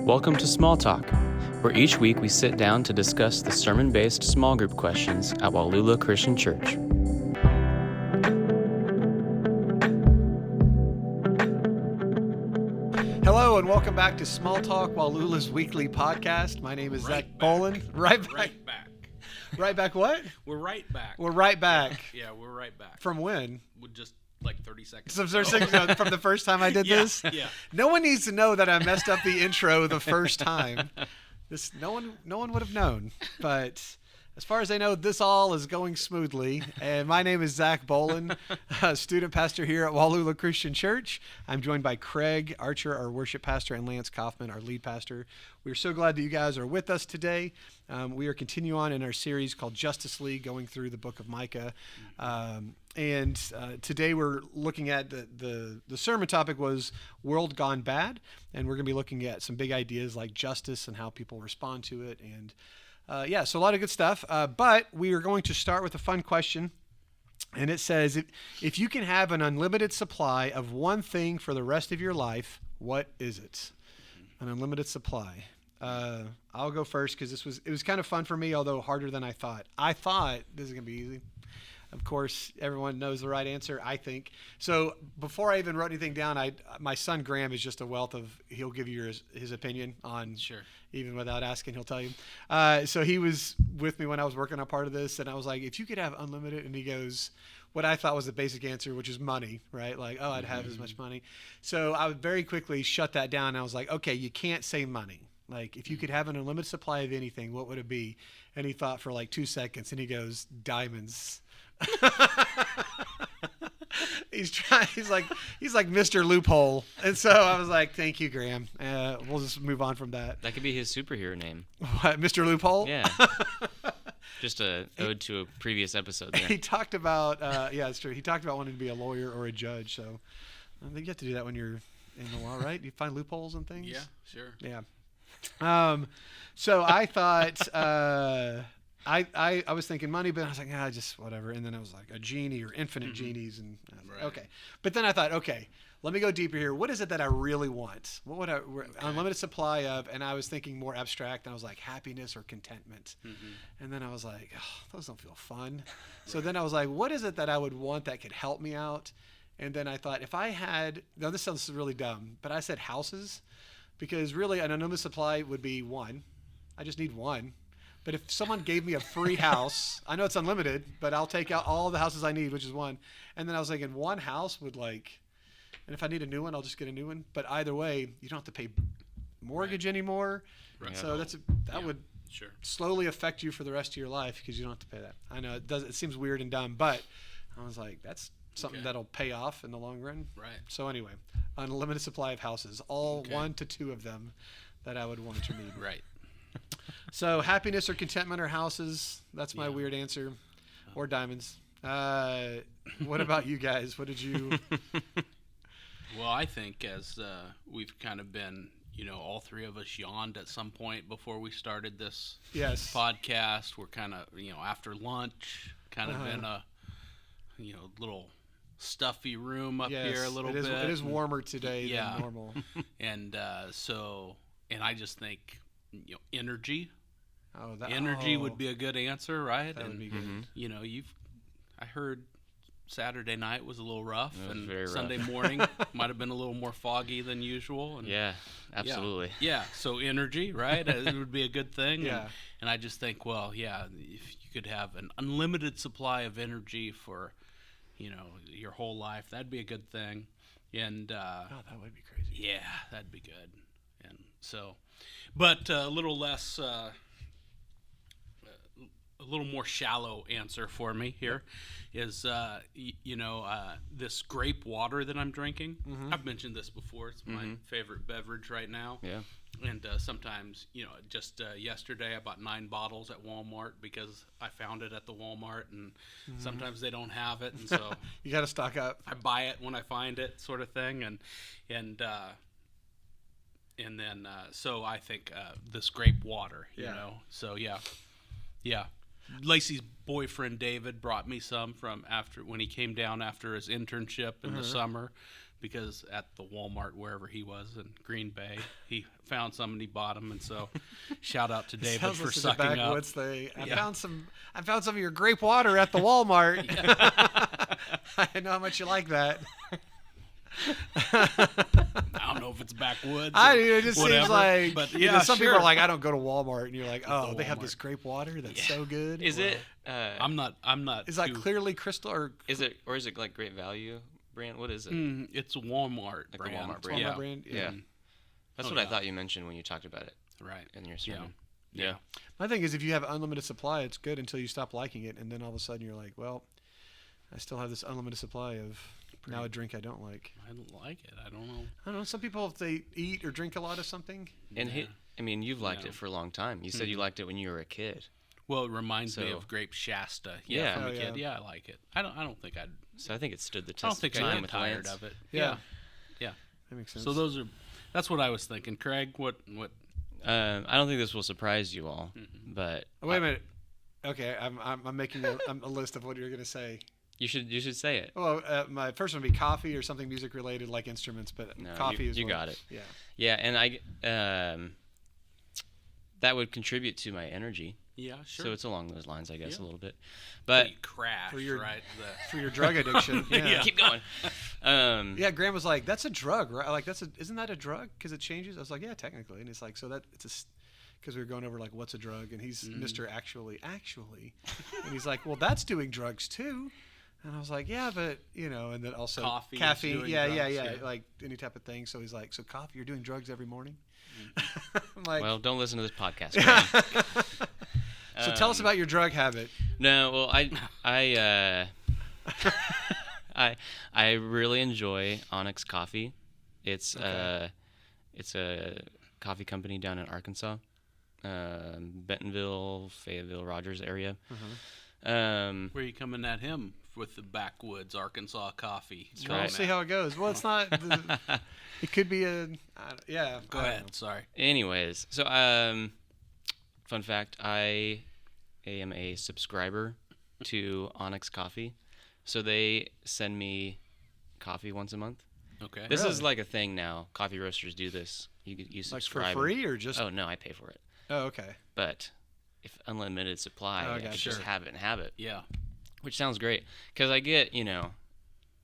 Welcome to Small Talk, where each week we sit down to discuss the sermon-based small group questions at Wallula Christian Church. Hello and welcome back to Small Talk, Wallula's weekly podcast. My name is Zach Boland. Right back. Right back what? We're right back. We're right back. Yeah, we're right back. From when? Just like 30 seconds. From the first time I did this? Yeah. No one needs to know that I messed up the intro the first time. No one would have known. But as far as I know, this all is going smoothly. And my name is Zach Boland, student pastor here at Wallula Christian Church. I'm joined by Craig Archer, our worship pastor, and Lance Kaufman, our lead pastor. We're so glad that you guys are with us today. We are continuing on in our series called Justice League, going through the book of Micah. And today we're looking at the sermon topic was World Gone Bad. And we're going to be looking at some big ideas like justice and how people respond to it. And so a lot of good stuff. But we are going to start with a fun question. And it says, if you can have an unlimited supply of one thing for the rest of your life, what is it? An unlimited supply. I'll go first because it was kind of fun for me, although harder than I thought. I thought this is going to be easy. Of course, everyone knows the right answer, I think. So before I even wrote anything down, my son Graham is just a wealth of, he'll give you his opinion on, Sure. Even without asking, he'll tell you. So he was with me when I was working on part of this, and I was like, if you could have unlimited, and he goes, what I thought was the basic answer, which is money, right? Like, I'd have as much money. So I would very quickly shut that down. I was like, okay, you can't say money. Like, if you could have an unlimited supply of anything, what would it be? And he thought for like 2 seconds, and he goes, diamonds. He's like Mr. Loophole. And so I was like, thank you, Graham. We'll just move on from that. That could be his superhero name. What, Mr. Loophole? Yeah. Just a ode to a previous episode there. He talked about, it's true. He talked about wanting to be a lawyer or a judge. So I think you have to do that when you're in the law, right? You find loopholes and things? Yeah, sure. Yeah. So I thought, I was thinking money, but I was like, just whatever. And then I was like a genie or infinite genies. And Right. okay. But then I thought, okay, let me go deeper here. What is it that I really want? What would unlimited supply of? And I was thinking more abstract. And I was like happiness or contentment. Mm-hmm. And then I was like, those don't feel fun. So then I was like, what is it that I would want that could help me out? And then I thought if I had, now this sounds really dumb, but I said houses because really an unlimited supply would be one. I just need one. But if someone gave me a free house, I know it's unlimited, but I'll take out all the houses I need, which is one. And then I was thinking one house would and if I need a new one, I'll just get a new one. But either way, you don't have to pay mortgage anymore. Right. So that would slowly affect you for the rest of your life because you don't have to pay that. I know it seems weird and dumb, but I was like, that's something that'll pay off in the long run. Right. So anyway, unlimited supply of houses, all 1 to 2 of them that I would want to need. Right. So happiness or contentment or houses, that's my weird answer, or diamonds. What about you guys? What did you? Well, I think as we've kind of been, all three of us yawned at some point before we started this podcast. We're kind of, after lunch, kind of in a, little stuffy room up here a little bit. It is warmer today than normal. And and I just think, energy. Energy would be a good answer, right? That would be good. I heard Saturday night was a little rough, and Sunday rough. Morning might have been a little more foggy than usual. And yeah, absolutely. Yeah, so energy, right? It would be a good thing. Yeah. And I just think, if you could have an unlimited supply of energy for, your whole life, that'd be a good thing. And that would be crazy. Yeah, that'd be good. And so, but a little less. A little more shallow answer for me here is, this grape water that I'm drinking. Mm-hmm. I've mentioned this before. It's my favorite beverage right now. Yeah. And sometimes, just yesterday I bought 9 bottles at Walmart because I found it at the Walmart, and sometimes they don't have it, and so you got to stock up. I buy it when I find it, sort of thing, and then so I think this grape water, you know. So yeah. Lacey's boyfriend David brought me some from when he came down after his internship in the summer because at the Walmart wherever he was in Green Bay, he found some and he bought them, and so shout out to David Sounds for like sucking the up. backwoods thing. Yeah. I found some of your grape water at the Walmart. I know how much you like that. I don't know if it's backwoods. It just whatever, seems like, but you know, yeah, some sure. people are like, I don't go to Walmart, and you're like, oh, to they have Walmart. this grape water that's so good. Is it? I'm not. Is that too- clearly crystal or Is it like Great Value brand? What is it? It's a Walmart Like the brand. Walmart Walmart brand. Yeah. brand? Yeah. That's Oh, what I yeah. thought you mentioned when you talked about it Right. in your sermon. Yeah. My thing is, if you have unlimited supply, it's good until you stop liking it, and then all of a sudden you're like, well, I still have this unlimited supply of now a drink I don't like. I don't like it. I don't know. I don't know. Some people, if they eat or drink a lot of something, And Yeah. I mean, you've liked No. it for a long time. You said you liked it when you were a kid. Well, it reminds me So- of Grape Shasta. Yeah. From Oh, a kid. yeah. Yeah, I like it. I don't think I'd. So I think it stood the I don't test think of I'd time get with tired Lance. of it. Yeah. Yeah. that makes sense. So those are. That's what I was thinking. Craig, what? I don't think this will surprise you all, but Oh, wait a minute. Okay, I'm making a list of what you're gonna say. you should say it. Well, my first one would be coffee or something music related, like instruments, but No, coffee you is. you what- got it. Yeah. Yeah, and that would contribute to my energy. Yeah, sure. So it's along those lines, I guess, Yeah. a little bit. But But crash, For your- right? For your drug addiction. Yeah. keep going. Yeah, Graham was like, "That's a drug, right? Like, isn't that a drug? Because it changes." I was like, "Yeah, technically." And it's like, so that it's because we were going over like, what's a drug? And he's Mr. Actually, and he's like, "Well, that's doing drugs too." And I was like, "Yeah, but you know," and then also Coffee is caffeine. doing Yeah, drugs, yeah, yeah. like any type of thing. So he's like, "So coffee, you're doing drugs every morning?" I'm like, Well, don't listen to this podcast. Graham. so tell us about your drug habit. No, well, I really enjoy Onyx Coffee. It's Okay. it's a coffee company down in Arkansas, Bentonville, Fayetteville, Rogers area. Uh-huh. Where are you coming at him with the backwoods Arkansas coffee? We'll right. see how it goes. Well, it's not. It could be a. Yeah. Go I don't ahead. know. Sorry. Anyways, so fun fact, I am a subscriber to Onyx Coffee, so they send me coffee once a month. Okay. This is Really? like a thing now. Coffee roasters do this. You Like for subscribe. free or just? Oh no, I pay for it. Oh, okay. But if unlimited supply, Oh, I gotcha. could just Sure. have it and have it, Yeah. which sounds great. Because I get,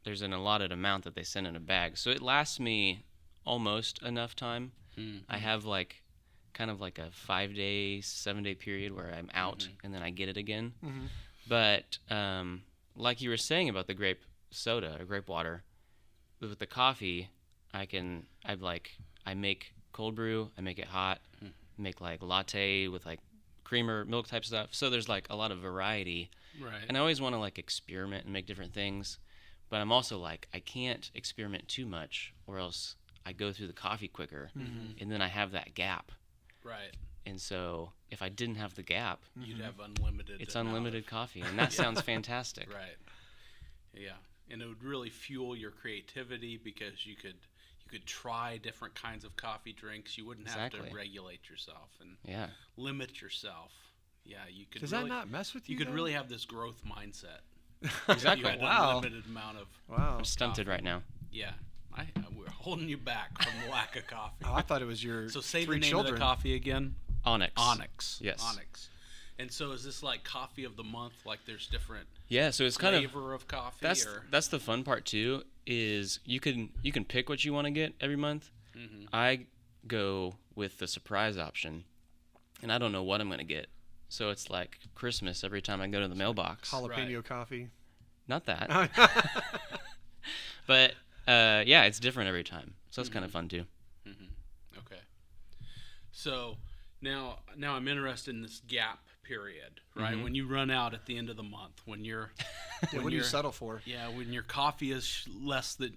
there's an allotted amount that they send in a bag, so it lasts me almost enough time. I have like kind of like a 5-day, 7-day period where I'm out and then I get it again. Mhm. But like you were saying about the grape soda or grape water, with the coffee, I make cold brew, I make it hot, make like latte with like creamer, milk type stuff. So there's like a lot of variety. Right. And I always want to like experiment and make different things. But I'm also like, I can't experiment too much or else I go through the coffee quicker and then I have that gap. Right. And so if I didn't have the gap, You'd have unlimited. it's amount unlimited coffee. And that sounds fantastic. Right. Yeah, and it would really fuel your creativity because you could try different kinds of coffee drinks. You wouldn't have Exactly. to regulate yourself and Yeah. limit yourself. Yeah, you could. Does really, that not mess with you? You could though? really have this growth mindset. Exactly. You had an Wow. unlimited amount of. Wow. I'm stunted Coffee. right now. Yeah, we're holding you back from the lack of coffee. Oh, I thought it was your So say three the name children. of the coffee again. Onyx. Onyx. Yes. Onyx. And so is this like coffee of the month? Like there's different Yeah, so it's kind of flavor of coffee, or that's the fun part too, is you can pick what you want to get every month. I go with the surprise option, and I don't know what I'm going to get. So it's like Christmas every time I go to the mailbox. Jalapeno Right. coffee. Not that. But yeah, it's different every time. So that's kind of fun too. Okay. So now I'm interested in this gap period, right? When you run out at the end of the month, when you're Yeah, what do you settle for? yeah, when your coffee is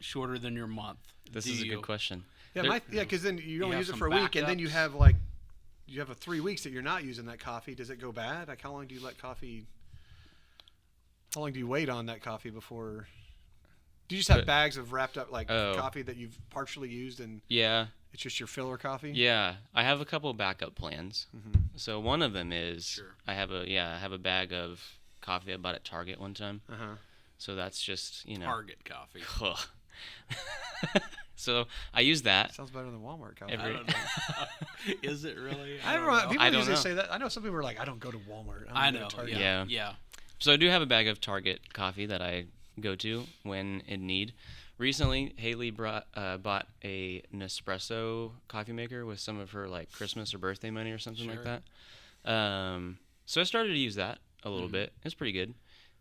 shorter than your month. This do is a you- good question. Yeah, There- because then you only have use it some for a week, and then you backups. have like you have 3 weeks that you're not using that coffee. Does it go bad? Like how long do you let coffee? How long do you wait on that coffee before? Do you just have But- bags of wrapped up like Oh. coffee that you've partially used and Yeah. it's just your filler coffee? Yeah, I have a couple backup plans. So one of them is Sure. I have a bag of coffee I bought at Target one time. Uh huh. So that's just, Target coffee. So I use that. Sounds better than Walmart coffee. I don't know. Is it really? I don't know. People I don't usually know. say that. I know some people are like, I don't go to Walmart. I go know. to Target. Yeah. So I do have a bag of Target coffee that I go to when in need. Recently, Haley bought a Nespresso coffee maker with some of her like Christmas or birthday money or something like that. So I started to use that a little bit. It's pretty good.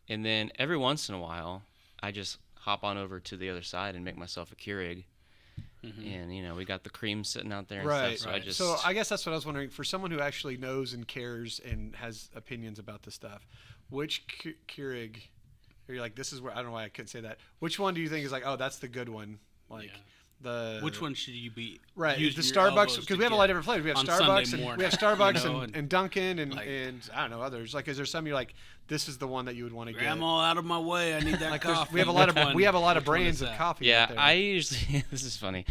And then every once in a while, I just hop on over to the other side and make myself a Keurig. And we got the cream sitting out there and Right. stuff. So So I guess that's what I was wondering. For someone who actually knows and cares and has opinions about this stuff, which Keurig? Or you're like, this is where, I don't know why I couldn't say that. Which one do you think is like, oh, that's the good one? Like which one should you be? Right, using the your Starbucks, elbows because to we have a lot of get different flavors. We have on Starbucks Sunday and morning, we have Starbucks you know, and Dunkin' and, like- and I don't know others. Like, is there some you're like, this is the one that you would want to get? Grandma, out of my way! I need that Like, coffee. we have a lot Which of one- we have a lot of which one brands is of that? coffee. Yeah, out there. I usually this is funny.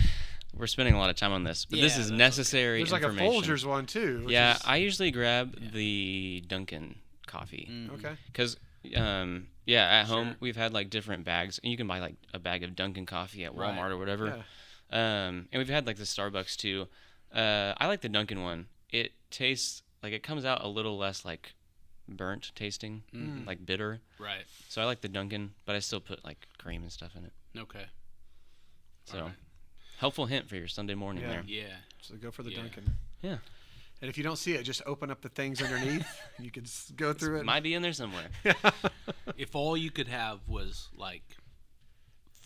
We're spending a lot of time on this, but this Yeah, is that's necessary There's like a information. Folgers one too. Which Yeah, is, I usually grab the Dunkin' coffee okay. because at home Sure. we've had like different bags, and you can buy like a bag of Dunkin' coffee at Walmart Right. or whatever. Yeah. And we've had like the Starbucks too. I like the Dunkin' one. It tastes like it comes out a little less like burnt tasting, like bitter. Right. So I like the Dunkin', but I still put like cream and stuff in it. Okay. So Alright. helpful hint for your Sunday morning Yeah. there. Yeah. So go for the Yeah. Dunkin'. Yeah. And if you don't see it, just open up the things underneath. You can go through it. Might be in there somewhere. If all you could have was like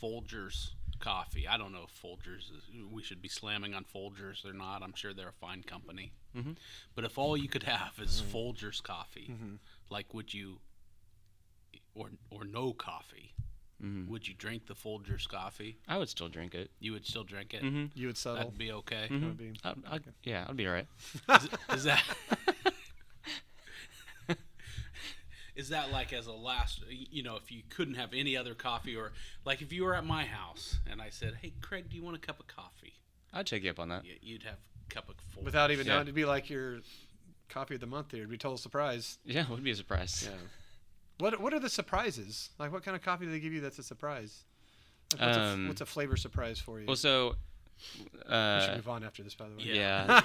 Folgers coffee, I don't know if Folgers we should be slamming on Folgers or not. I'm sure they're a fine company. But if all you could have is Folgers coffee, like would you, or no coffee, would you drink the Folgers coffee? I would still drink it. You would still drink it. You would settle. That'd be okay. That would be- Yeah, I'd be all right. Is that is that like as a last, if you couldn't have any other coffee, or like if you were at my house and I said, hey Craig, do you want a cup of coffee? I'd take you up on that. You'd have a cup of Folgers. Without even Yeah. knowing, it'd be like your coffee of the month here. It'd be a total surprise. Yeah, it would be a surprise. Yeah. What are the surprises? Like, what kind of coffee do they give you that's a surprise? Like, what's a flavor surprise for you? Well, so we should move on after this, by the way. yeah,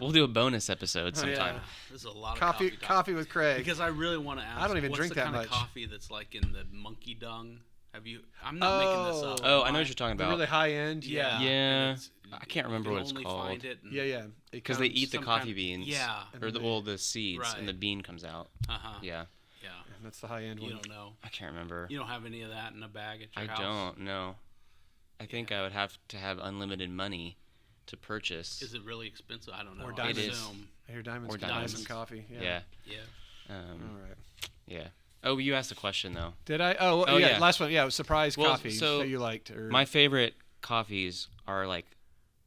we'll do a bonus episode sometime. Yeah. There's a lot of Coffee, coffee. coffee with Craig. Because I really want to ask. I don't even what's drink the that kind much. of coffee that's like in the monkey dung? Have you? I'm not making this up. Oh, I know what you're talking The about. really high end. Yeah. Yeah. and it's- I can't remember you what it's can only called. Find it Yeah, yeah. Because they eat the some coffee kind of- beans. yeah. Or the seeds, Right. and the bean comes out. Uh huh. Yeah. Yeah. And that's the high end You one. don't know. I can't remember. You don't have any of that in a bag at I your house. don't know. I think I would have to have unlimited money to purchase. Is it really expensive? I don't know. Or I diamonds. It is. assume. I hear diamonds Or can buy diamonds. some coffee. Yeah. Yeah. Yeah. All right. Yeah. Oh, you asked a question though. Did I? Oh, Oh, yeah, yeah. Last one. Yeah, it was surprise Well, coffee so that you liked. Or, My favorite coffees are like,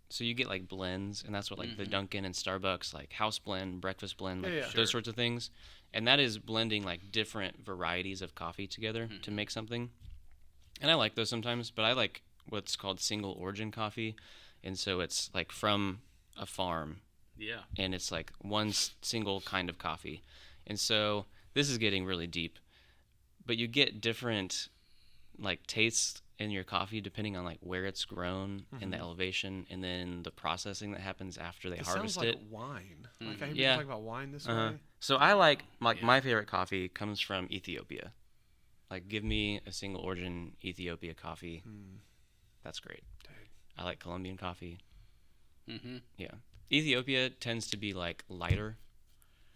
so you get like blends, and that's what like the Dunkin' and Starbucks, like house blend, breakfast blend, like Yeah, yeah. those Sure. sorts of things. And that is blending like different varieties of coffee together to make something. And I like those sometimes, but I like what's called single origin coffee. And so it's like from a farm, Yeah. and it's like one single kind of coffee. And so this is getting really deep, but you get different like tastes in your coffee depending on like where it's grown and the elevation, and then the processing that happens after they it harvest sounds like it. wine. Like I hear Yeah. people talk about wine this Uh-huh. way. So I like my favorite coffee comes from Ethiopia. Like, give me a single origin Ethiopia coffee. That's great. I like Colombian coffee. Mm-hmm. Yeah. Ethiopia tends to be like lighter.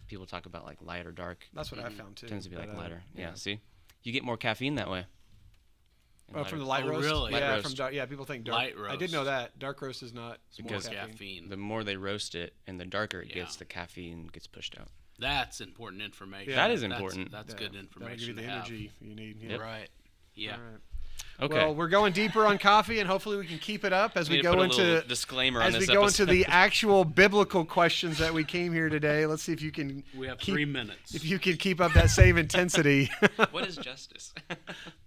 People talk about like light or dark. That's what I found too. Tends to be like but, lighter. Yeah. See, you get more caffeine that way. And Oh, lighter- from the light Oh, roast. really? Light Yeah, roast. from dark. Yeah, people think dark. Light I did know roast. that dark roast is not Because more caffeine. Caffeine. the more they roast it and the darker it gets, Yeah. the caffeine gets pushed out. That's important information. Yeah. That is important. That's Yeah, good That'll information give you the to have. energy you need. Yeah. Yep. Right. Yeah. All right. Okay. Well, we're going deeper on coffee, and hopefully we can keep it up as We we need to put go a little into disclaimer on as we this go into episode. the actual biblical questions that we came here today. Let's see if you can We have keep, 3 minutes. if you can keep up that same intensity. What is justice?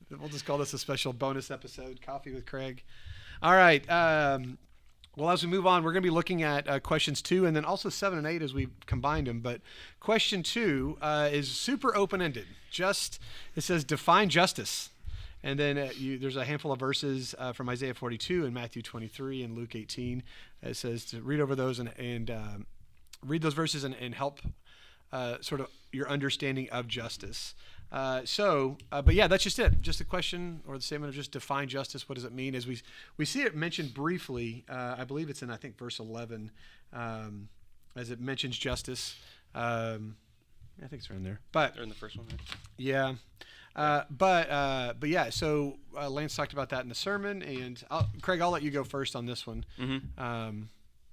We'll just call this a special bonus episode, Coffee with Craig. All right. Well, as we move on, we're going to be looking at questions 2 and then also 7 and 8 as we combined them. But question 2 is super open-ended. It says define justice. And then there's a handful of verses from Isaiah 42 and Matthew 23 and Luke 18. It says to read over those and read those verses and help sort of your understanding of justice. But yeah, that's just it. Just a question or the statement of just define justice. What does it mean? As we see it mentioned briefly, I believe it's in, I think, verse 11, as it mentions justice. I think it's around there. But They're in the first one, right? yeah. But yeah, so Lance talked about that in the sermon, and Craig, I'll let you go first on this one. Mm-hmm.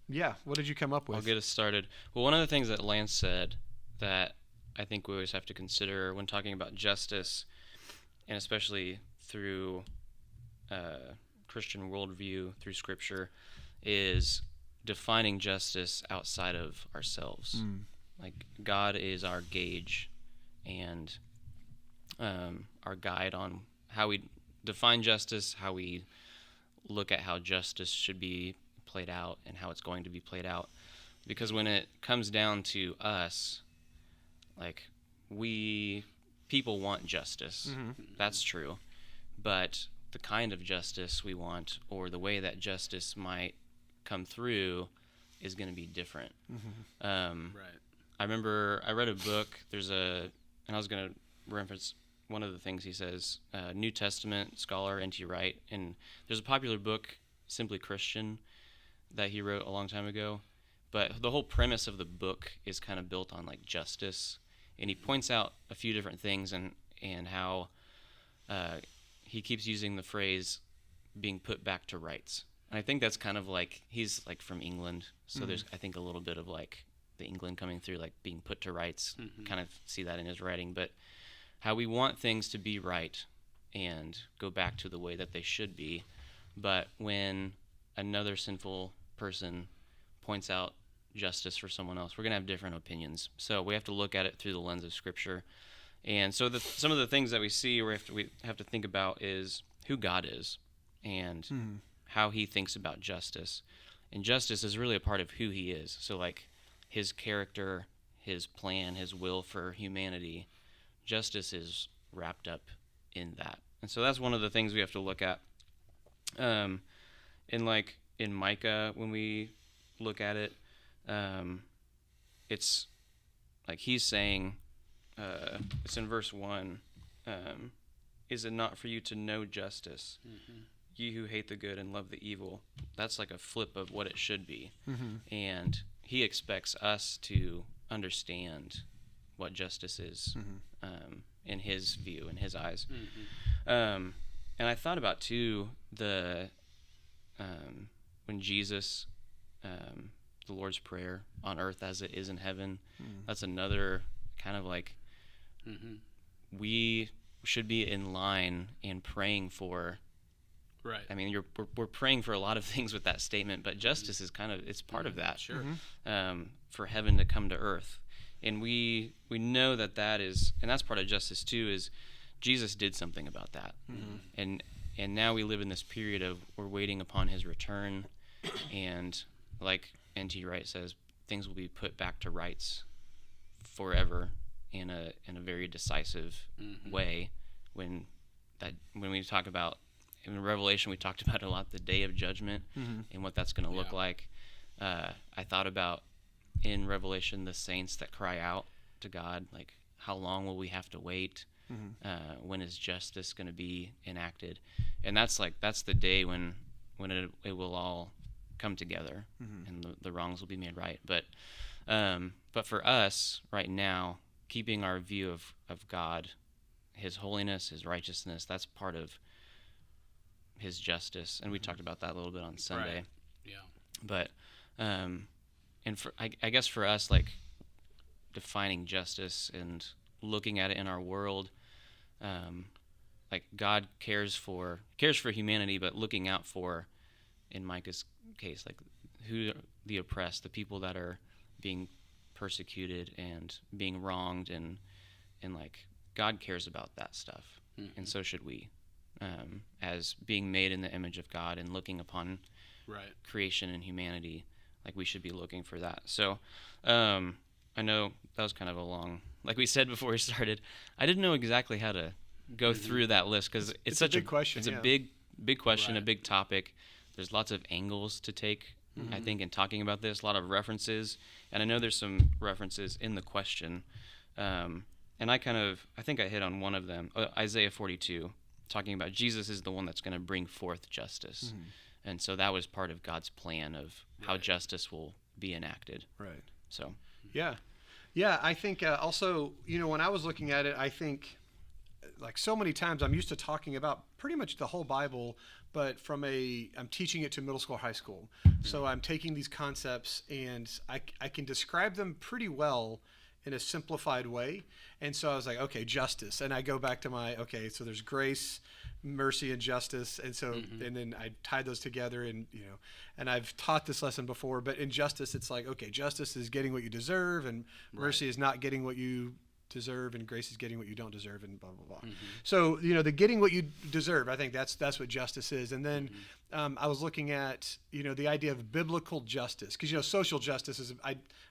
Yeah, what did you come up with? I'll get us started. Well, one of the things that Lance said that I think we always have to consider when talking about justice, and especially through Christian worldview, through Scripture, is defining justice outside of ourselves. Like, God is our gauge and our guide on how we define justice, how we look at how justice should be played out and how it's going to be played out. Because when it comes down to us, like, people want justice. That's true. But the kind of justice we want, or the way that justice might come through, is going to be different. Right. I remember I read a book, and I was going to reference one of the things he says, New Testament scholar N.T. Wright, and there's a popular book, Simply Christian, that he wrote a long time ago. But the whole premise of the book is kind of built on, like, justice. And he points out a few different things and how he keeps using the phrase being put back to rights. And I think that's kind of like, he's like from England, so there's, I think, a little bit of like the England coming through, like being put to rights. Kind of see that in his writing. But how we want things to be right and go back to the way that they should be. But when another sinful person points out justice for someone else, we're going to have different opinions. So we have to look at it through the lens of Scripture. And so some of the things that we see we have to think about is who God is and how he thinks about justice. And justice is really a part of who he is. So, like, his character, his plan, his will for humanity, justice is wrapped up in that. And so that's one of the things we have to look at. In Micah, when we look at it, it's like he's saying, it's in verse 1, is it not for you to know justice, ye who hate the good and love the evil? That's like a flip of what it should be. And he expects us to understand what justice is, in his view, in his eyes. And I thought about, too, when Jesus, the Lord's Prayer, on earth as it is in heaven, that's another kind of like, we should be in line and praying for. Right. I mean, we're praying for a lot of things with that statement, but justice is kind of, it's part of that. Sure. For heaven to come to earth. And we know that is, and that's part of justice too, is Jesus did something about that. And now we live in this period of we're waiting upon his return, and like N.T. Wright says, things will be put back to rights forever in a very decisive way. When we talk about in Revelation, we talked about a lot the day of judgment and what that's going to look like. I thought about in Revelation the saints that cry out to God, like, how long will we have to wait? When is justice going to be enacted? And that's the day when it will all come together and the wrongs will be made right. But for us right now, keeping our view of God, his holiness, his righteousness, that's part of his justice. And we talked about that a little bit on Sunday. Right. Yeah. But and for I guess for us, like, defining justice and looking at it in our world, like, God cares for humanity, but looking out for, in Micah's case, like, who the oppressed, the people that are being persecuted and being wronged, and like, God cares about that stuff, and so should we, as being made in the image of God and looking upon creation and humanity, like, we should be looking for that. So I know that was kind of a long, like we said before we started, I didn't know exactly how to go through that list because it's such a big question. It's yeah. a big question, Right. a big topic. There's lots of angles to take, I think, in talking about this. A lot of references, and I know there's some references in the question. And I think I hit on one of them, Isaiah 42, talking about Jesus is the one that's going to bring forth justice. And so that was part of God's plan of how justice will be enacted. Right. So. Yeah. Yeah, I think also, when I was looking at it, I think like so many times I'm used to talking about pretty much the whole Bible, but I'm teaching it to middle school, high school. So I'm taking these concepts and I can describe them pretty well in a simplified way. And so I was like, okay, justice. And I go back to so there's grace, mercy, and justice. And so, and then I tie those together and I've taught this lesson before, but in justice, it's like, okay, justice is getting what you deserve and mercy is not getting what you deserve, and grace is getting what you don't deserve, and blah blah blah. So the getting what you deserve, I think that's what justice is. And then I was looking at the idea of biblical justice, because social justice is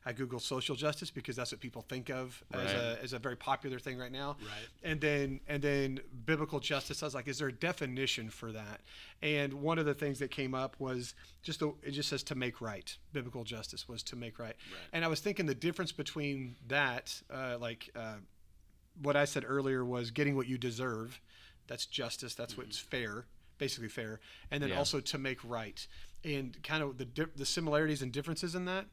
I Google social justice because that's what people think of as a very popular thing right now. Right. And then biblical justice, I was like, is there a definition for that? And one of the things that came up was it just says to make right. Biblical justice was to make right. And I was thinking the difference between that, what I said earlier was getting what you deserve. That's justice. That's what's fair, basically fair. And then also to make right, and kind of the similarities and differences in that.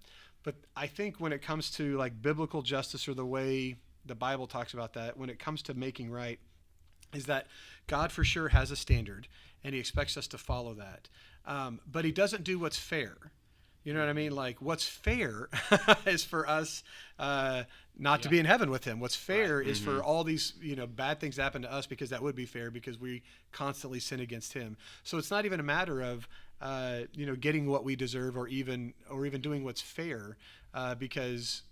But I think when it comes to like biblical justice, or the way the Bible talks about that, when it comes to making right, is that God for sure has a standard and he expects us to follow that. But he doesn't do what's fair. You know what I mean? Like what's fair is for us not to be in heaven with him. What's fair is for all these bad things to happen to us, because that would be fair because we constantly sin against him. So it's not even a matter of getting what we deserve or even doing what's fair, because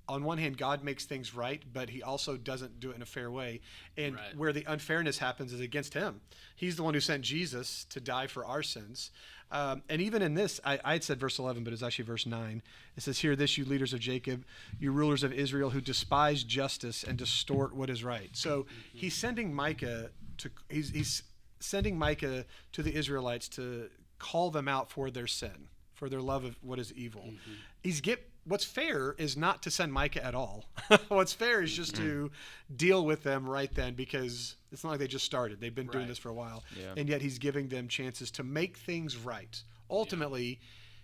on one hand, God makes things right, but he also doesn't do it in a fair way. And where the unfairness happens is against him. He's the one who sent Jesus to die for our sins. And even in this, I had said verse 11, but it's actually verse 9. It says, "Hear this, you leaders of Jacob, you rulers of Israel, who despise justice and distort what is right." So he's sending Micah he's sending Micah to the Israelites to call them out for their sin, for their love of what is evil. What's fair is not to send Micah at all. What's fair is just to deal with them right then, because it's not like they just started. They've been doing this for a while. Yeah. And yet he's giving them chances to make things right. Ultimately,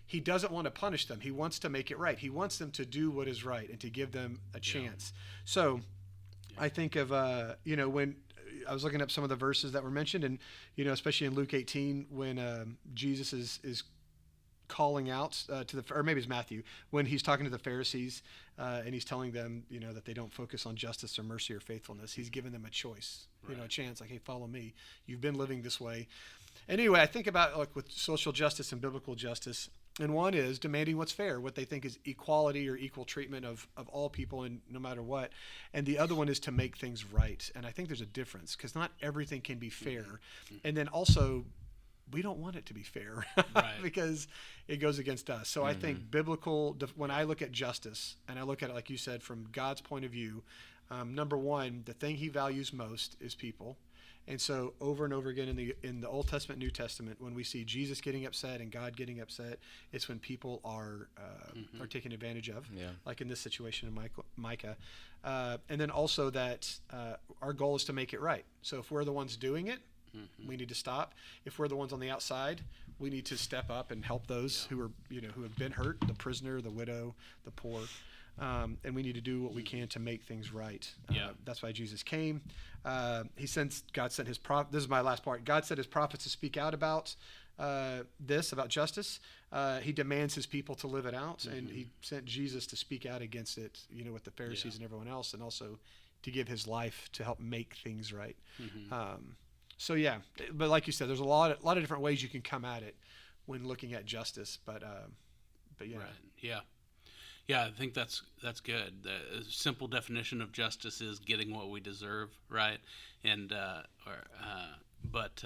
he doesn't want to punish them. He wants to make it right. He wants them to do what is right and to give them a chance. So I think of, when I was looking up some of the verses that were mentioned, and, especially in Luke 18, when Jesus is calling out or maybe it's Matthew, when he's talking to the Pharisees and he's telling them, that they don't focus on justice or mercy or faithfulness. He's giving them a choice, a chance, like, hey, follow me. You've been living this way. Anyway, I think about like with social justice and biblical justice, and one is demanding what's fair, what they think is equality or equal treatment of all people, and no matter what. And the other one is to make things right. And I think there's a difference, because not everything can be fair. And then also, we don't want it to be fair because it goes against us. So I think when I look at justice, and I look at it, like you said, from God's point of view, number one, the thing he values most is people. And so over and over again in the Old Testament, New Testament, when we see Jesus getting upset and God getting upset, it's when people are taken advantage of, like in this situation in Micah. And then also that our goal is to make it right. So if we're the ones doing it, we need to stop. If we're the ones on the outside, we need to step up and help those who are, who have been hurt, the prisoner, the widow, the poor. And we need to do what we can to make things right. That's why Jesus came. God sent his prophet. This is my last part. God sent his prophets to speak out about about justice. He demands his people to live it out. And he sent Jesus to speak out against it, with the Pharisees and everyone else, and also to give his life to help make things right. So but like you said, there's a lot of different ways you can come at it when looking at justice. But I think that's good. The simple definition of justice is getting what we deserve, right? And but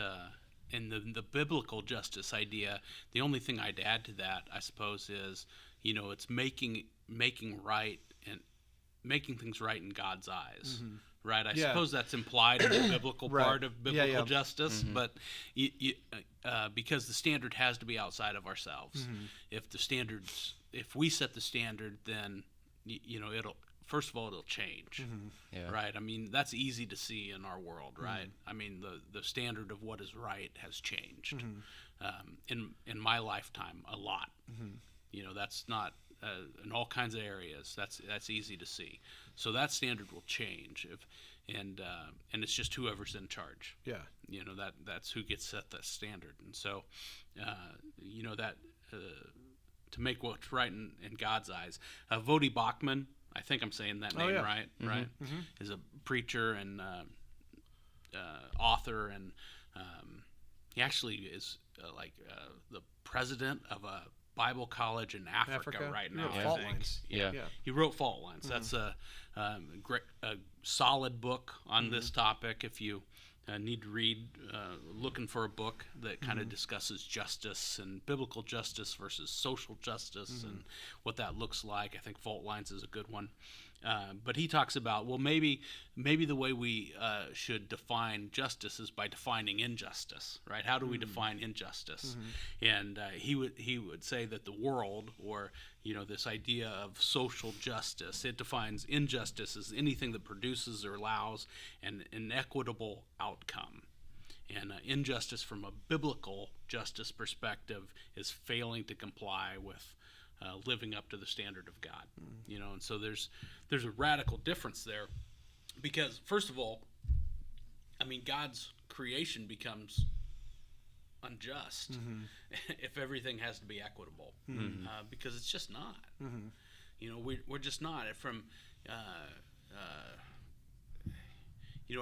in the biblical justice idea, the only thing I'd add to that, I suppose, is it's making right and making things right in God's eyes, right? I Yeah. suppose that's implied in the biblical Right. part of biblical Yeah. justice, but because the standard has to be outside of ourselves. If we set the standard, then it'll first of all it'll change, Yeah. right? I mean, that's easy to see in our world, right? I mean, the standard of what is right has changed in my lifetime a lot. That's not in all kinds of areas. That's easy to see. So that standard will change and it's just whoever's in charge. Yeah. That's who gets set that standard. And so that to make what's right in God's eyes. Vodi Bachman, I think I'm saying that name right, right? Is a preacher and author, and he actually is the president of a Bible college in Africa right now. Fault I think. Lines. Yeah. He wrote Fault Lines. That's a great, solid book on this topic. If you need to read, looking for a book that kind of discusses justice and biblical justice versus social justice and what that looks like, I think Fault Lines is a good one. But he talks about, well, maybe the way we should define justice is by defining injustice, right? How do we define injustice? And he would say that the world, or this idea of social justice, it defines injustice as anything that produces or allows an inequitable outcome. And injustice from a biblical justice perspective is failing to comply with living up to the standard of God. And so there's a radical difference there, because first of all, I mean, God's creation becomes unjust if everything has to be equitable, because it's just not. We're just not. From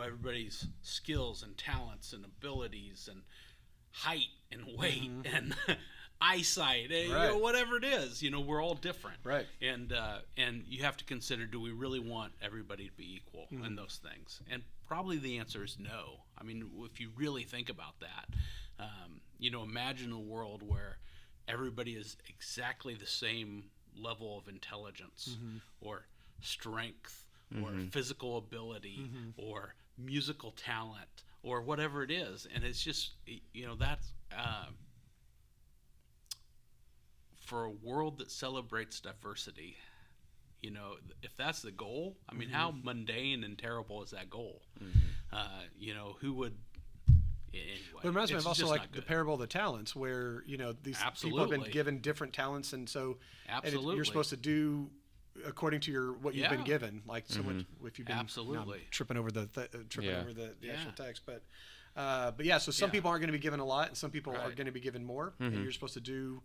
everybody's skills and talents and abilities and height and weight and eyesight, whatever it is, we're all different, Right. And you have to consider, do we really want everybody to be equal in those things? And probably the answer is no. I mean, if you really think about that, imagine a world where everybody is exactly the same level of intelligence or strength or physical ability or musical talent or whatever it is. And it's just, that's for a world that celebrates diversity, if that's the goal, I mean, how mundane and terrible is that goal? Who would? Anyway, Well, it reminds me of also like the good. parable of the talents, where these people have been given different talents, and so you're supposed to do according to what you've been given. Like so much, if you've been Absolutely. I'm tripping over the over the actual text, but so some Yeah. people aren't going to be given a lot, and some people are Right. going to be given more, and you're supposed to do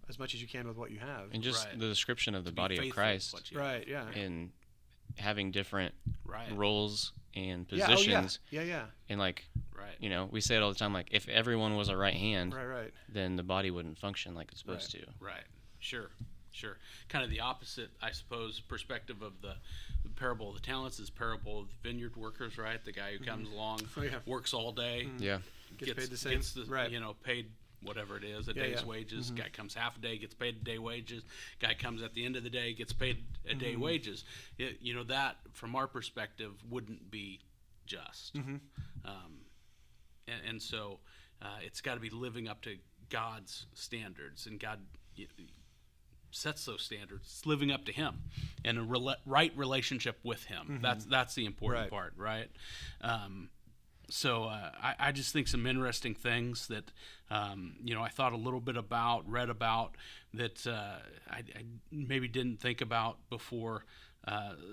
as much as you can with what you have. And just Right. the description of the To be body of faithful Christ with what you have. Right? Yeah. and having different Right. roles and Yeah. positions. Oh, yeah. And like, Right. we say it all the time, like if everyone was a right hand, Right. then the body wouldn't function like it's supposed to. Right. Sure. Kind of the opposite, I suppose, perspective of the parable of the talents is parable of the vineyard workers, right? The guy who comes along, Oh, yeah. works all day, Yeah. Gets paid the same. Right. paid whatever it is, a day's wages. Guy comes half a day, gets paid a day wages. Guy comes at the end of the day, gets paid a day wages. That, from our perspective, wouldn't be just. And so it's got to be living up to God's standards, and God sets those standards. It's living up to Him and a right relationship with Him. That's the important part, right? So I just think some interesting things that I thought a little bit about, read about, that I maybe didn't think about before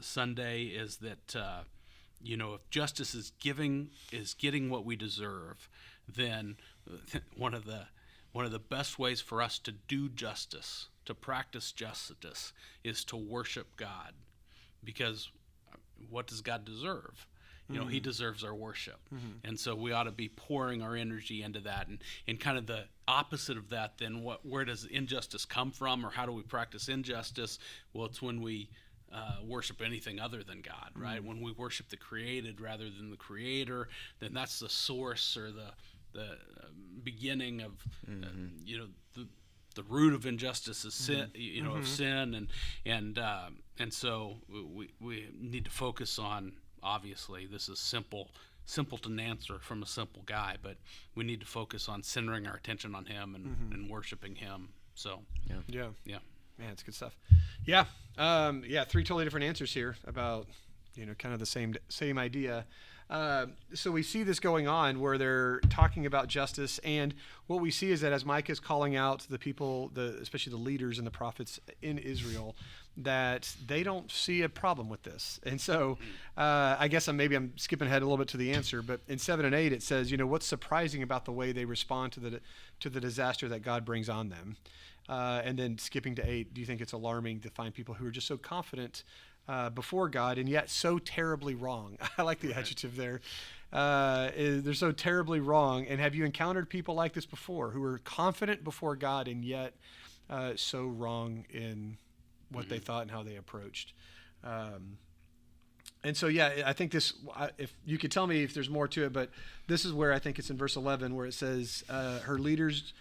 Sunday, is that if justice is getting what we deserve, then one of the best ways for us to do justice, to practice justice, is to worship God. Because what does God deserve? He deserves our worship. And so we ought to be pouring our energy into that. And kind of the opposite of that, then where does injustice come from, or how do we practice injustice? Well, it's when we worship anything other than God, right? When we worship the created rather than the creator, then that's the source or the beginning of the root of injustice is sin, of sin, and so we need to focus on obviously, this is simpleton answer from a simple guy, but we need to focus on centering our attention on him and worshiping him. So, Yeah. yeah. Man, it's good stuff. Yeah. Three totally different answers here about, kind of the same idea. So we see this going on where they're talking about justice, and what we see is that as Micah is calling out the people, especially the leaders and the prophets in Israel, that they don't see a problem with this. And so I guess I'm skipping ahead a little bit to the answer, but in 7 and 8 it says, what's surprising about the way they respond to the disaster that God brings on them. And then skipping to 8, do you think it's alarming to find people who are just so confident before God and yet so terribly wrong? I like the adjective there. They're so terribly wrong. And have you encountered people like this before who are confident before God and yet so wrong in what they thought and how they approached? And so, I think this, if you could tell me if there's more to it, but this is where I think it's in verse 11 where it says, her leaders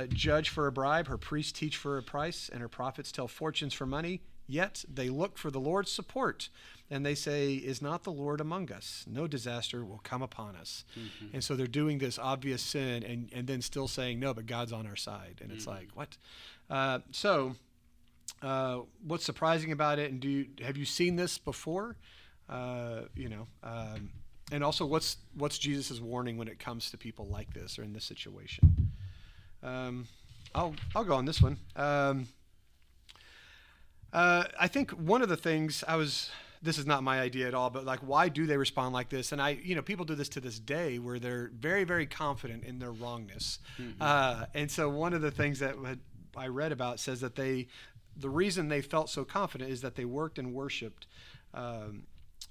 judge for a bribe, her priests teach for a price, and her prophets tell fortunes for money. Yet they look for the Lord's support, and they say, is not the Lord among us? No disaster will come upon us. And so they're doing this obvious sin and then still saying, no, but God's on our side. And it's like, what? What's surprising about it? And have you seen this before? And also what's Jesus' warning when it comes to people like this or in this situation? I'll go on this one. I think one of the things this is not my idea at all, but like, why do they respond like this? And people do this to this day where they're very, very confident in their wrongness. And so one of the things that I read about says that the reason they felt so confident is that they worked and worshiped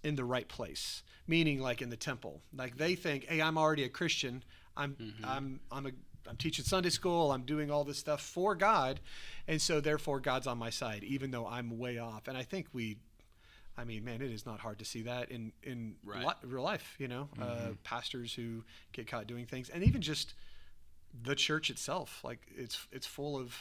in the right place, meaning like in the temple. Like they think, hey, I'm already a Christian. I'm teaching Sunday school. I'm doing all this stuff for God. And so therefore God's on my side, even though I'm way off. And I think it is not hard to see that in real life, pastors who get caught doing things, and even just the church itself. Like it's full of,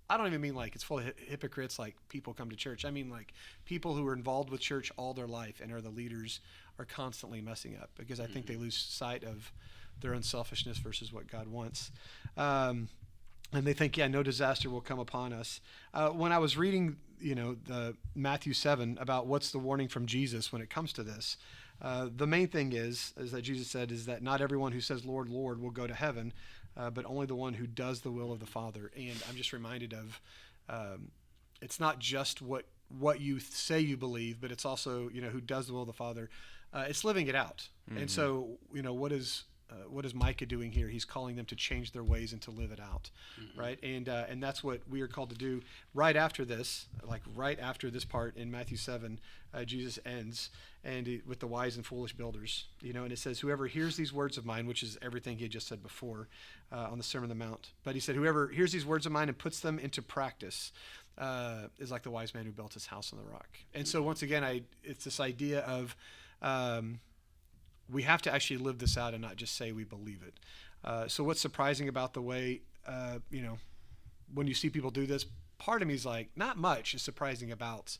I don't even mean like it's full of hypocrites, like people come to church. I mean like people who are involved with church all their life and are the leaders are constantly messing up because I think they lose sight of their unselfishness versus what God wants. And they think, no disaster will come upon us. When I was reading, the Matthew 7 about what's the warning from Jesus when it comes to this, the main thing is that Jesus said is that not everyone who says, Lord, Lord, will go to heaven, but only the one who does the will of the Father. And I'm just reminded of, it's not just what you say you believe, but it's also, who does the will of the Father. It's living it out. And so, what is Micah doing here? He's calling them to change their ways and to live it out, right? And that's what we are called to do. Right after this, right after this part in Matthew 7, Jesus ends with the wise and foolish builders, and it says, whoever hears these words of mine, which is everything he had just said before on the Sermon on the Mount. But he said, whoever hears these words of mine and puts them into practice is like the wise man who built his house on the rock. And so once again, it's this idea of we have to actually live this out and not just say we believe it. So what's surprising about the way, when you see people do this, part of me is like, not much is surprising about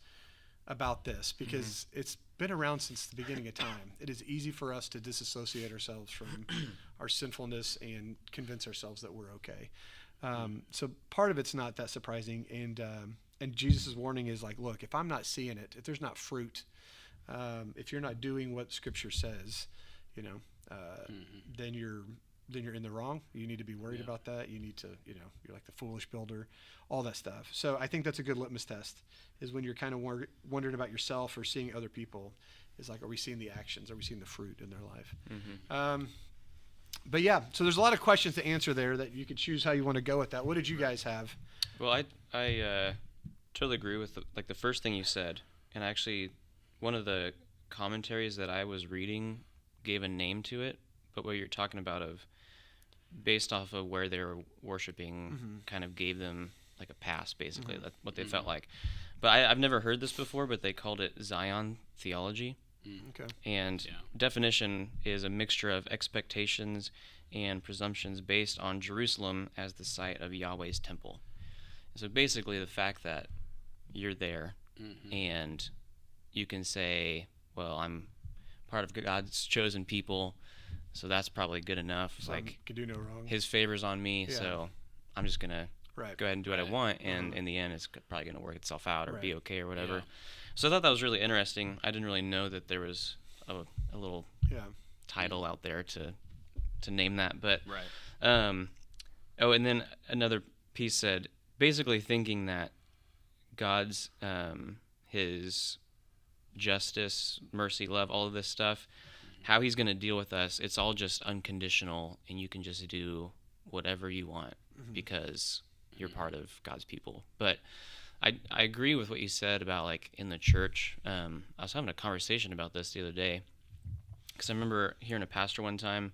this because it's been around since the beginning of time. It is easy for us to disassociate ourselves from our sinfulness and convince ourselves that we're okay. So part of it's not that surprising. And Jesus' warning is like, look, if I'm not seeing it, if there's not fruit, if you're not doing what Scripture says, then you're in the wrong. You need to be worried about that. You need to, you're like the foolish builder, all that stuff. So I think that's a good litmus test, is when you're kind of wondering about yourself or seeing other people, is like, are we seeing the actions? Are we seeing the fruit in their life? But yeah, so there's a lot of questions to answer there that you could choose how you want to go with that. What did you guys have? Well, I totally agree with the first thing you said, and actually one of the commentaries that I was reading gave a name to it, but what you're talking about of based off of where they were worshiping kind of gave them like a pass, basically. That's what they felt like. But I've never heard this before, but they called it Zion theology. Okay. And definition is a mixture of expectations and presumptions based on Jerusalem as the site of Yahweh's temple. So basically the fact that you're there and you can say, well, I'm part of God's chosen people, so that's probably good enough. So like, could do no wrong. His favor's on me, Yeah. so I'm just gonna go ahead and do what I want, and in the end, it's probably gonna work itself out or be okay or whatever. Yeah. So I thought that was really interesting. I didn't really know that there was a little title out there to name that, but and then another piece said basically thinking that God's his justice, mercy, love, all of this stuff, how he's going to deal with us, it's all just unconditional, and you can just do whatever you want because you're part of God's people. But I agree with what you said about like in the church. I was having a conversation about this the other day because I remember hearing a pastor one time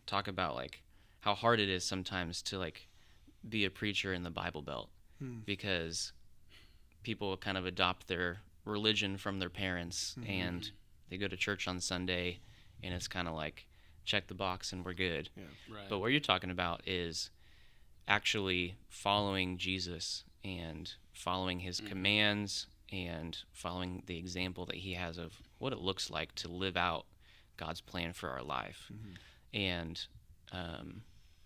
talk about like how hard it is sometimes to like be a preacher in the Bible Belt because people kind of adopt their religion from their parents and they go to church on Sunday and it's kind of like check the box and we're good. But what you're talking about is actually following Jesus and following his commands and following the example that he has of what it looks like to live out God's plan for our life. And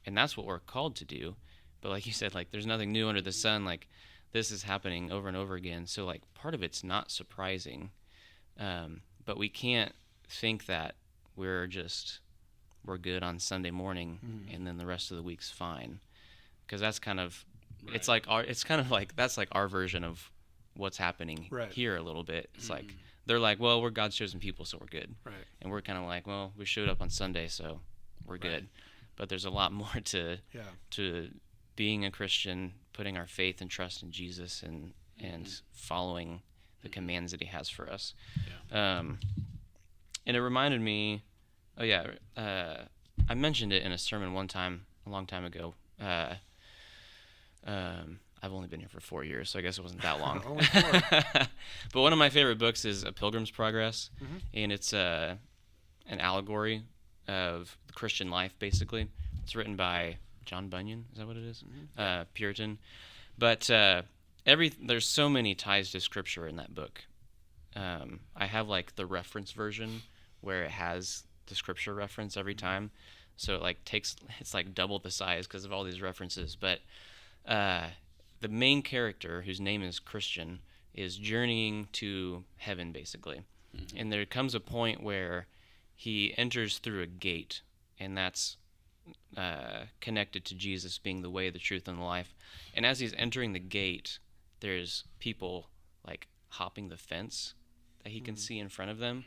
that's what we're called to do. But like you said, like there's nothing new under the sun. Like this is happening over and over again. So like part of it's not surprising. But we can't think that we're good on Sunday morning and then the rest of the week's fine. Because that's kind of, it's kind of like, that's like our version of what's happening here a little bit. It's like, they're like, well, we're God's chosen people, so we're good. And we're kind of like, well, we showed up on Sunday, so we're good. But there's a lot more to being a Christian, putting our faith and trust in Jesus and following the commands that he has for us. And it reminded me, I mentioned it in a sermon one time, a long time ago. I've only been here for 4 years, so I guess it wasn't that long. Only 4. But one of my favorite books is A Pilgrim's Progress, and it's an allegory of the Christian life, basically. It's written by John Bunyan, is that what it is? Puritan. But there's so many ties to Scripture in that book. I have like the reference version where it has the Scripture reference every time, so it like it's like double the size because of all these references. But the main character, whose name is Christian, is journeying to heaven basically, and there comes a point where he enters through a gate, and that's connected to Jesus being the way, the truth, and the life. And as he's entering the gate, there's people like hopping the fence that he can see in front of them.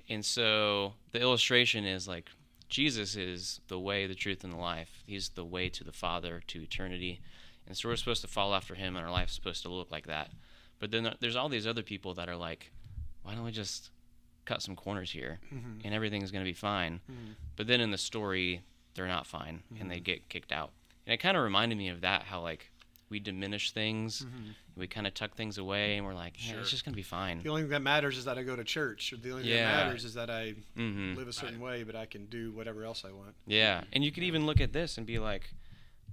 And so the illustration is like Jesus is the way, the truth, and the life. He's the way to the Father, to eternity. And so we're supposed to follow after him, and our life's supposed to look like that. But then there's all these other people that are like, why don't we just cut some corners here and everything's going to be fine? But then in the story, they're not fine and they get kicked out. And it kind of reminded me of that, how like we diminish things, we kind of tuck things away, and we're like, it's just going to be fine. The only thing that matters is that I go to church, or the only thing that matters is that I live a certain way, but I can do whatever else I want. Yeah, and you could even look at this and be like,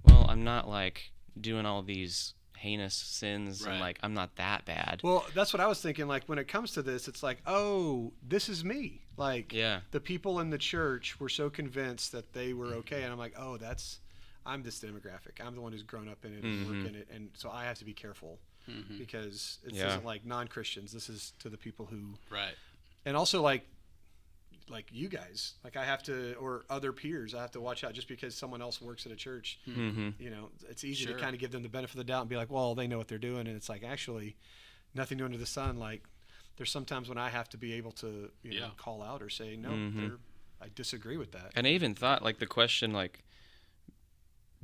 well, I'm not like doing all these heinous sins and like I'm not that bad. Well, that's what I was thinking. Like when it comes to this, it's like, oh, this is me. Like the people in the church were so convinced that they were okay, and I'm like, oh, I'm this demographic. I'm the one who's grown up in it and work in it, and so I have to be careful because it isn't like non-Christians. This is to the people who and also like you guys, like I have to, or other peers, I have to watch out just because someone else works at a church. You know, it's easy to kind of give them the benefit of the doubt and be like, well, they know what they're doing. And it's like, actually nothing new under the sun. Like there's sometimes when I have to be able to, you know, call out or say, no, I disagree with that. And I even thought like the question, like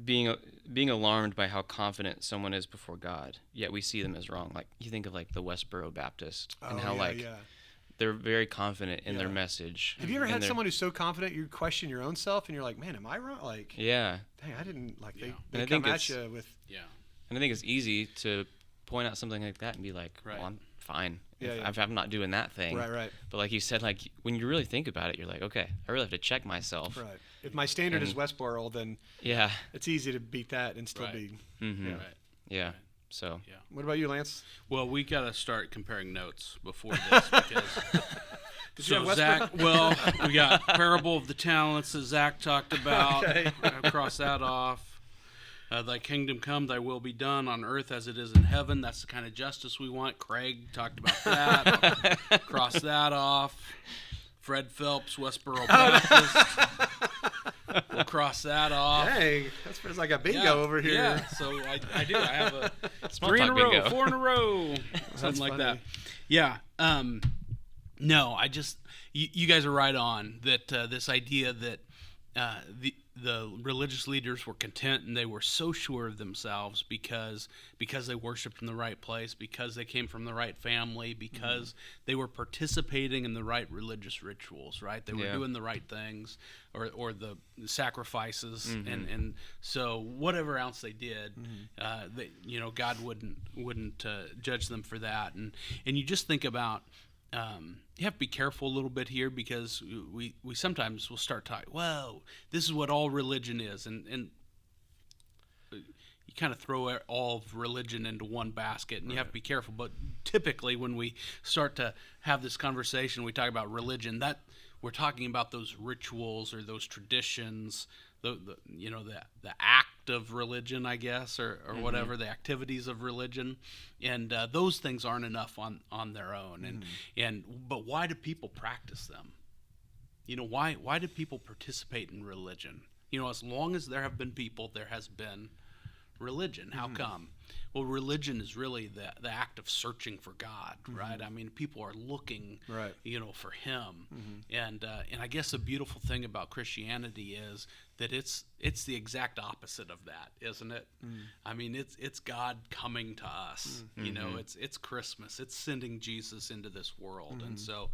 being alarmed by how confident someone is before God, yet we see them as wrong. Like you think of like the Westboro Baptist and how they're very confident in their message. Have you ever had someone who's so confident you question your own self and you're like, man, am I wrong? Like, dang, I didn't like they come at you with. And I think it's easy to point out something like that and be like, well, I'm fine. If I'm not doing that thing. Right. But like you said, like when you really think about it, you're like, okay, I really have to check myself. Right. If my standard is Westboro, then it's easy to beat that and still be. So. What about you, Lance? Well, we got to start comparing notes before this because So Zach, well, we got Parable of the Talents that Zach talked about. Okay. Cross that off. Thy kingdom come, thy will be done on earth as it is in heaven. That's the kind of justice we want. Craig talked about that. Cross that off. Fred Phelps, Westboro Baptist. We'll cross that off. Hey, that's feels like a bingo over here. Yeah, so I do. I have a Small 3 in a talk row, bingo. 4 in a row, something That's like funny. that. Yeah. No, I just you guys are right on that. This idea that the religious leaders were content and they were so sure of themselves because they worshiped in the right place, because they came from the right family, because they were participating in the right religious rituals, right? They were doing the right things or the sacrifices, and so whatever else they did, they, God wouldn't judge them for that. And you just think about. You have to be careful a little bit here because we sometimes will start talking, well, this is what all religion is, and you kind of throw all of religion into one basket, and you have to be careful. But typically when we start to have this conversation, we talk about religion, that we're talking about those rituals or those traditions, the act of religion, I guess, or whatever, the activities of religion, and those things aren't enough on their own. But why do people practice them? Why do people participate in religion? As long as there have been people, there has been religion. How come? Well, religion is really the act of searching for God, right? I mean, people are looking, right, for Him, and I guess the beautiful thing about Christianity is that it's the exact opposite of that, isn't it? I mean, it's God coming to us. It's Christmas. It's sending Jesus into this world, and so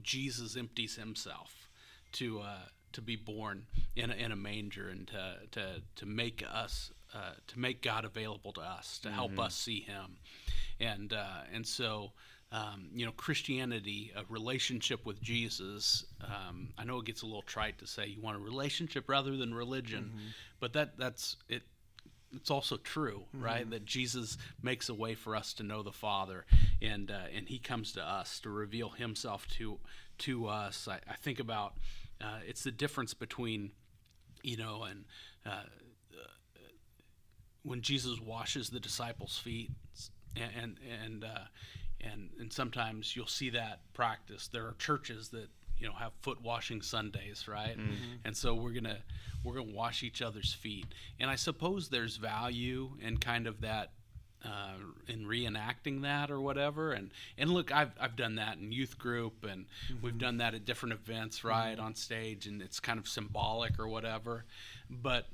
Jesus empties Himself to be born in a manger and to make us. To make God available to us, to help us see Him, and so Christianity, a relationship with Jesus. I know it gets a little trite to say you want a relationship rather than religion, but that's it. It's also true, right? That Jesus makes a way for us to know the Father, and He comes to us to reveal Himself to us. I think about it's the difference between when Jesus washes the disciples' feet, and sometimes you'll see that practice. There are churches that have foot washing Sundays, right? And so we're gonna wash each other's feet. And I suppose there's value in kind of that, in reenacting that or whatever. And look, I've done that in youth group, and we've done that at different events, right, on stage, and it's kind of symbolic or whatever. But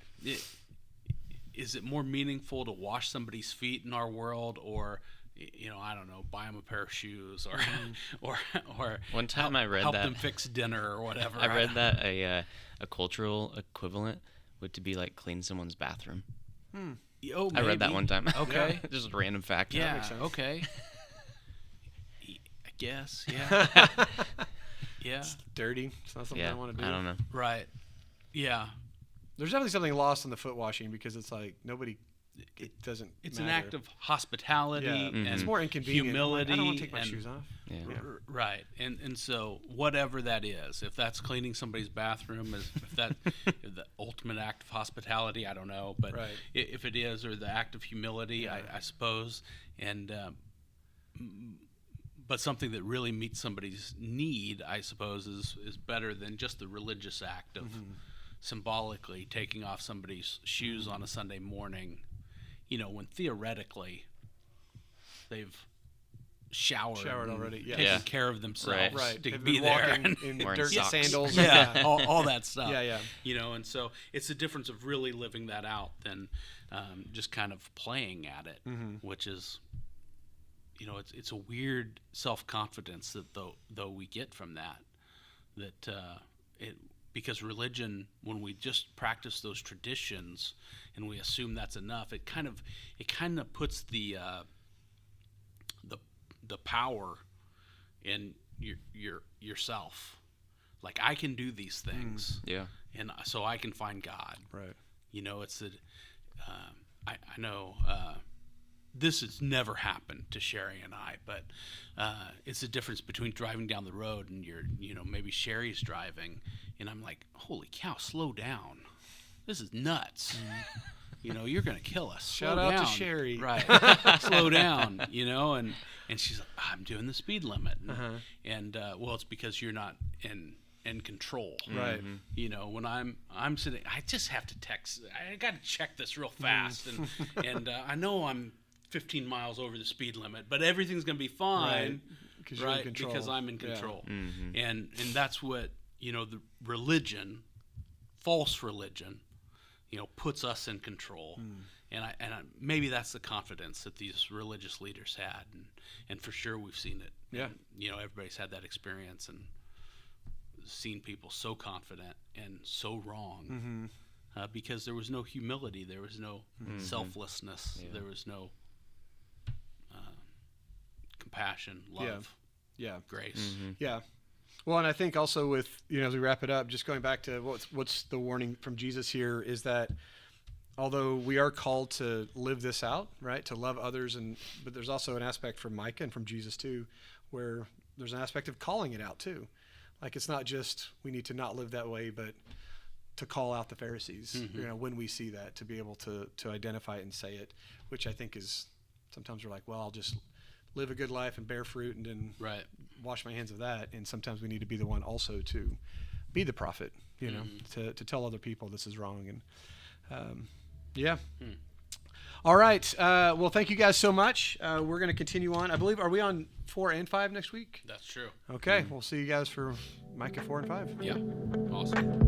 is it more meaningful to wash somebody's feet in our world, or I don't know, buy them a pair of shoes, or One time I read help that them fix dinner or whatever? I read that a cultural equivalent would to be like clean someone's bathroom. Oh, I read that maybe. one time. Okay. Just a random fact. Yeah. makes sense. Okay. I guess. Yeah. Yeah. It's dirty. It's not something Yeah, I want to do. I don't know. Right. Yeah. There's definitely something lost in the foot washing because it's like nobody. It doesn't. It's matter. an act of hospitality and It's more inconvenient. humility. I don't want to take my and- shoes off. Yeah. Right, and so whatever that is, if that's cleaning somebody's bathroom, if the ultimate act of hospitality, I don't know, but Right. if it is, or the act of humility, I suppose, and but something that really meets somebody's need, I suppose, is better than just the religious act of symbolically taking off somebody's shoes on a Sunday morning, when theoretically they've showered already, yeah. taken Yeah. care of themselves Right. to They've be been there. walking in Wearing dirt socks. sandals. Yeah, all that stuff. Yeah. And so it's the difference of really living that out than just kind of playing at it, which is, it's a weird self-confidence that though we get from that because religion, when we just practice those traditions and we assume that's enough, it kind of puts the power in yourself. Like, I can do these things, Yeah. and so I can find God. Right. It's I know this has never happened to Sherry and I, but it's the difference between driving down the road and maybe Sherry's driving, and I'm like, holy cow, slow down. This is nuts. You're going to kill us. Shout out to Sherry. Right. Slow down, and she's like, I'm doing the speed limit. And well, it's because you're not in control. Right. When I'm sitting, I just have to text. I got to check this real fast. And I know I'm 15 miles over the speed limit, but everything's going to be fine. Right. Because I'm in control. Yeah. And that's what, the religion, false religion, puts us in control. And maybe that's the confidence that these religious leaders had, and for sure we've seen it. Yeah. And, everybody's had that experience and seen people so confident and so wrong, because there was no humility, there was no selflessness, there was no compassion, love, grace. Yeah. Well, and I think also with, as we wrap it up, just going back to what's the warning from Jesus here is that although we are called to live this out, right, to love others, but there's also an aspect from Micah and from Jesus too, where there's an aspect of calling it out too. Like, it's not just we need to not live that way, but to call out the Pharisees, when we see that, to be able to identify it and say it, which I think is, sometimes we're like, well, I'll just live a good life and bear fruit and then wash my hands of that. And sometimes we need to be the one also to be the prophet, to tell other people this is wrong. And All right. Well, thank you guys so much. We're going to continue on. I believe, are we on 4 and 5 next week? That's true. Okay. We'll see you guys for Micah 4 and 5. Yeah. Awesome.